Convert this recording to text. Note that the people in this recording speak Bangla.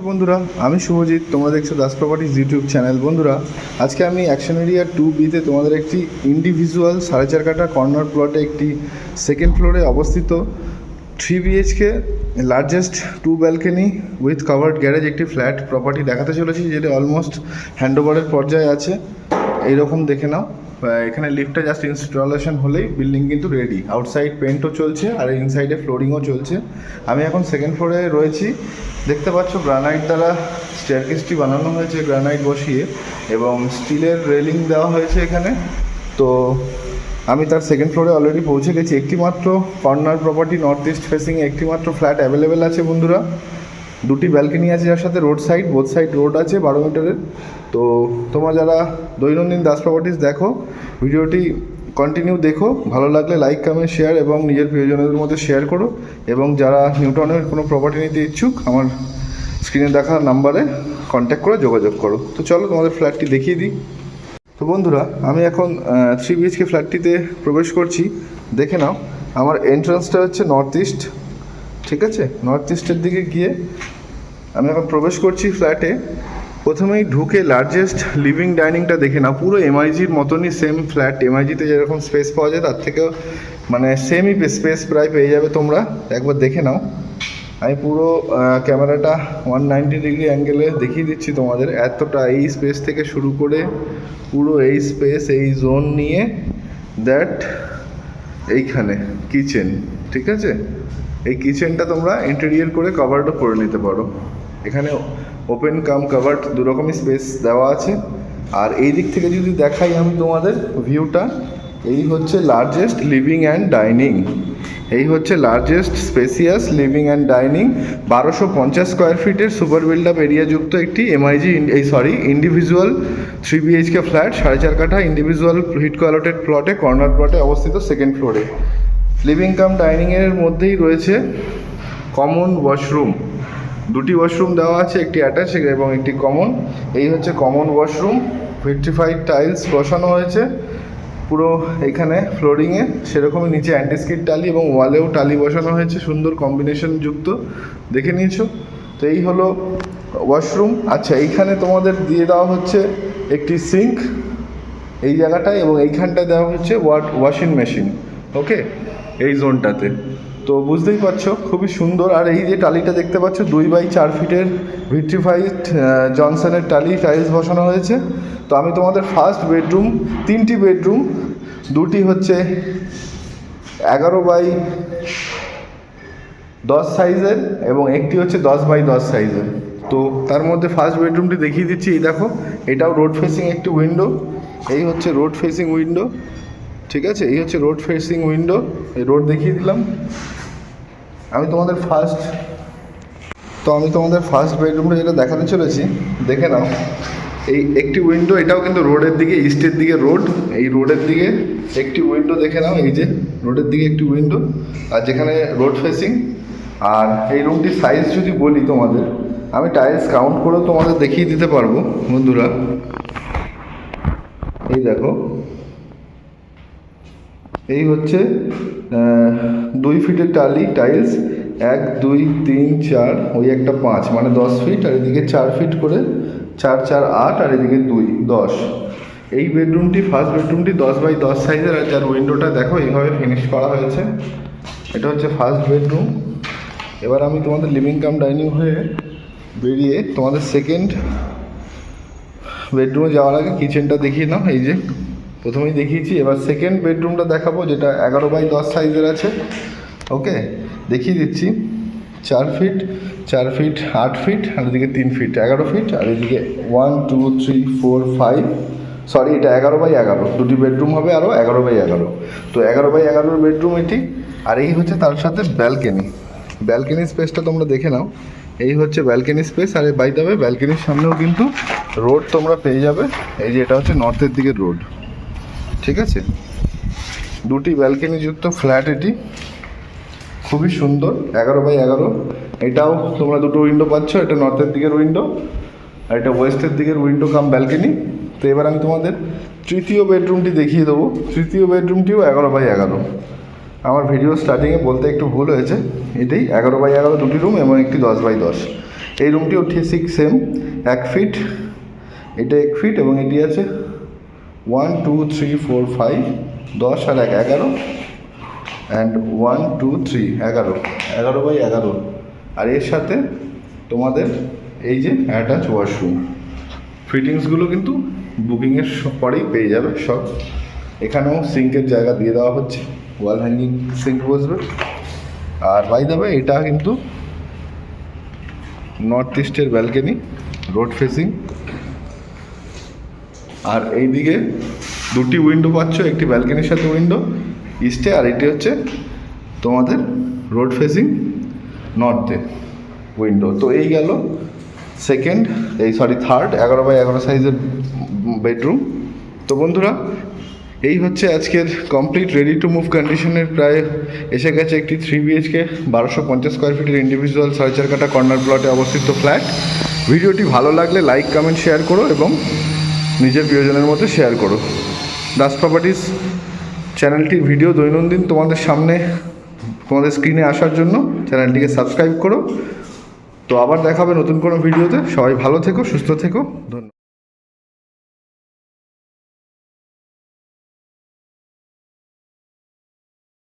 নমস্কার বন্ধুরা, আমি শুভজিৎ। তোমরা দেখছো দাস প্রপার্টিজ ইউটিউব চ্যানেল। বন্ধুরা, আজকে আমি অ্যাকশন এরিয়া 2B-তে তোমাদের একটি ইন্ডিভিজুয়াল 4.5 কাঠা কর্নার প্লটে একটি সেকেন্ড ফ্লোরে অবস্থিত 3 BHK largest 2 balcony with covered garage একটি ফ্ল্যাট প্রপার্টি দেখাতে চলেছি, যেটা অলমোস্ট হ্যান্ডওভারের পর্যায়ে আছে। এইরকম দেখে নাও, এখানে লিফটটা জাস্ট ইনস্টলেশন হলেই বিল্ডিং কিন্তু রেডি। আউটসাইড পেন্টও চলছে আর ইনসাইডে ফ্লোরিংও চলছে। আমি এখন সেকেন্ড ফ্লোরে রয়েছি। দেখতে পাচ্ছ গ্রানাইট দ্বারা স্টেয়ারকেসটি বানানো হয়েছে, গ্রানাইট বসিয়ে, এবং স্টিলের রেলিং দেওয়া হয়েছে এখানে। তো আমি তার সেকেন্ড ফ্লোরে অলরেডি পৌঁছে গেছি। একটি মাত্র কর্নার প্রপার্টি, নর্থ ইস্ট ফেসিংয়ে একটি মাত্র ফ্ল্যাট অ্যাভেলেবেল আছে বন্ধুরা। 2টি ব্যালকনি আছে, যার সাথে road side, both side road আছে 12 মিটারের। তো তোমরা যারা দৈনন্দিন দাস প্রপার্টিজ দেখো, ভিডিওটি কন্টিনিউ দেখো। ভালো লাগলে লাইক, কমেন্ট, শেয়ার এবং নিজের প্রিয়জনদের মধ্যে শেয়ার করো। এবং যারা নিউটাউনের কোনো প্রপার্টি নিতে ইচ্ছুক, আমার স্ক্রিনে দেখা নাম্বারে কন্ট্যাক্ট করে যোগাযোগ করো। তো চলো তোমাদের ফ্ল্যাটটি দেখিয়ে দিই। তো বন্ধুরা, আমি এখন 3 BHK ফ্ল্যাটটিতে প্রবেশ করছি। দেখে নাও, আমার এন্ট্রান্সটা হচ্ছে নর্থ ইস্ট। ঠিক আছে, নর্থ ইস্টের দিকে গিয়ে আমি এখন প্রবেশ করছি ফ্ল্যাটে। প্রথমেই ঢুকে লার্জেস্ট লিভিং ডাইনিংটা দেখে নাও। পুরো এমআইজির মতনই সেম ফ্ল্যাট। এমআইজিতে যেরকম স্পেস পাওয়া যায়, তার থেকেও মানে সেমই স্পেস প্রায় পেয়ে যাবে তোমরা। একবার দেখে নাও। আমি পুরো ক্যামেরাটা 190 ডিগ্রি অ্যাঙ্গেলে দেখিয়ে দিচ্ছি তোমাদের। এতটা এই স্পেস থেকে শুরু করে পুরো এই স্পেস, এই জোন নিয়ে দ্যাট এইখানে কিচেন। ঠিক আছে, এই কিচেনটা তোমরা ইন্টেরিয়র করে কভারডও করে নিতে পারো। এখানে ওপেন কাম কভার্ড দুরকমই স্পেস দেওয়া আছে। আর এই দিক থেকে যদি দেখাই আমি তোমাদের ভিউটা, এই হচ্ছে লার্জেস্ট লিভিং অ্যান্ড ডাইনিং। এই হচ্ছে largest spacious living and dining. 1250 square ফিটের সুপার বিল্ড আপ এরিয়াযুক্ত একটি ইন্ডিভিজুয়াল 3 BHK ফ্ল্যাট, 4.5 কাঠা ইন্ডিভিজুয়াল হিট কোঅ্যালোটেড প্লটে, কর্নার প্লটে অবস্থিত সেকেন্ড ফ্লোরে। লিভিং কাম ডাইনিংয়ের মধ্যেই রয়েছে কমন ওয়াশরুম। 2টি ওয়াশরুম দেওয়া আছে, একটি অ্যাটাচ এবং একটি কমন। এই হচ্ছে কমন ওয়াশরুম। ভিট্রিফাইড টাইলস বসানো হয়েছে পুরো এখানে ফ্লোরিংয়ে, সেরকমই নিচে অ্যান্টিস্কিড টালি এবং ওয়ালেও টালি বসানো হয়েছে, সুন্দর কম্বিনেশন যুক্ত। দেখে নিয়েছো তো, এই হলো ওয়াশরুম। আচ্ছা, এইখানে তোমাদের দিয়ে দেওয়া হচ্ছে একটি সিঙ্ক এই জায়গাটায়, এবং এইখানটায় দেওয়া হচ্ছে ওয়াশিং মেশিন। ওকে, এই জোনটাতে। তো বুঝতেই পারছো, খুবই সুন্দর। আর এই যে টালিটা দেখতে পাচ্ছ, 2x4 ফিটের ভিট্রিফাইড জনসনের টালি টাইলস বসানো হয়েছে। তো আমি তোমাদের ফার্স্ট বেডরুম, 3টি বেডরুম, 2টি হচ্ছে 11x10 সাইজের এবং একটি হচ্ছে 10x10 সাইজের। তো তার মধ্যে ফার্স্ট বেডরুমটি দেখিয়ে দিচ্ছি। এই দেখো, এটাও রোড ফেসিং একটি উইন্ডো। এই হচ্ছে রোড ফেসিং উইন্ডো। ঠিক আছে, এই হচ্ছে রোড ফেসিং উইন্ডো। এই রোড দেখিয়ে দিলাম। আমি তোমাদের ফার্স্ট বেডরুমটা যেটা দেখাতে চলেছি, দেখে নাও। এই একটি উইন্ডো, এটাও কিন্তু রোডের দিকে, ইস্টের দিকে রোড। এই রোডের দিকে একটি উইন্ডো দেখে নাও, এই যে রোডের দিকে একটি উইন্ডো, আর যেখানে রোড ফেসিং। আর এই রুমটির সাইজ যদি বলি তোমাদের, আমি টাইলস কাউন্ট করেও তোমাদের দেখিয়ে দিতে পারবো বন্ধুরা। এই দেখো, এই হচ্ছে 2 ফিটের টাইলস, 1 2 3 4, ওই একটা 5, মানে 10 ফিট। আর এদিকে 4 ফিট করে, 4 4 8, আর এদিকে 2 10। এই বেডরুমটি, ফার্স্ট বেডরুমটি 10x10 সাইজের, আর যার উইন্ডোটা দেখো এইভাবে ফিনিশ করা হয়েছে। এটা হচ্ছে ফার্স্ট বেডরুম। এবার আমি তোমাদের লিভিং কাম ডাইনিং হয়ে বেরিয়ে তোমাদের সেকেন্ড বেডরুমে যাওয়ার আগে কিচেনটা দেখিয়ে নাও। এই যে প্রথমেই দেখিয়েছি, এবার সেকেন্ড বেডরুমটা দেখাবো, যেটা 11x10 সাইজের আছে। ওকে, দেখিয়ে দিচ্ছি। 4 ফিট 4 ফিট 8 ফিট, আর এদিকে 3 ফিট 11 ফিট, আর এদিকে 1 2 3 4 5, সরি এটা 11x11, 2টি বেডরুম হবে আরও 11x11। তো 11x11 বেডরুম এটি। আর এই হচ্ছে তার সাথে ব্যালকনি স্পেসটা তোমরা দেখে নাও। এই হচ্ছে ব্যালকনি স্পেস। আর বাই দ্য ওয়ে, ব্যালকনির সামনেও কিন্তু রোড তোমরা পেয়ে যাবে। এই যে এটা হচ্ছে নর্থের দিকের রোড। ঠিক আছে, 2টি ব্যালকনি যুক্ত ফ্ল্যাট এটি, খুবই সুন্দর। 11x11। এটাও তোমরা 2টো উইন্ডো পাচ্ছ, এটা নর্থের দিকের উইন্ডো আর এটা ওয়েস্টের দিকের উইন্ডো কাম ব্যালকনি। তো এবার আমি তোমাদের তৃতীয় বেডরুমটি দেখিয়ে দেবো। তৃতীয় বেডরুমটিও 11x11। আমার ভিডিও স্টার্টিংয়ে বলতে একটু ভুল হয়েছে, এটাই 11x11 2টি রুম এবং একটি 10x10। এই রুমটিও ঠিক সেম 1 ফিট, এটা 1 ফিট এবং এটি আছে 1 2 3 4 5 10 আর 1 11 অ্যান্ড 1 2 3 11 আর এর সাথে তোমাদের এই যে অ্যাটাচ ওয়াশরুম। ফিটিংসগুলো কিন্তু বুকিংয়ের পরেই পেয়ে যাবে সব। এখানেও সিঙ্কের জায়গা দিয়ে দেওয়া হচ্ছে, ওয়াল হ্যাঙ্গিং সিঙ্ক বসবে। আর বাই দ্য ওয়ে এটা কিন্তু নর্থ ইস্টের ব্যালকনি, রোড ফেসিং। আর এইদিকে দুটি উইন্ডো পাচ্ছ, একটি ব্যালকনির সাথে উইন্ডো ইস্টে, আর এটি হচ্ছে তোমাদের রোড ফেসিং নর্থে উইন্ডো। তো এই গেল থার্ড 11x11 সাইজের বেডরুম। তো বন্ধুরা, এই হচ্ছে আজকের কমপ্লিট রেডি টু মুভ কন্ডিশনের প্রায় এসে গেছে একটি 3 BHK 1250 স্কোয়ার ফিটের ইন্ডিভিজুয়াল 4.5 কাঠা কর্নার প্লটে অবস্থিত ফ্ল্যাট। ভিডিওটি ভালো লাগলে লাইক কমেন্ট শেয়ার করো এবং নিজের প্রিয়জনের মধ্যে শেয়ার করো। দাস প্রপার্টিস চ্যানেলটির ভিডিও দৈনন্দিন তোমাদের সামনে তোমাদের স্ক্রিনে আসার জন্য চ্যানেলটিকে সাবস্ক্রাইব করো। তো আবার দেখাবে নতুন কোনো ভিডিওতে। সবাই ভালো থেকো, সুস্থ থেকো, ধন্যবাদ।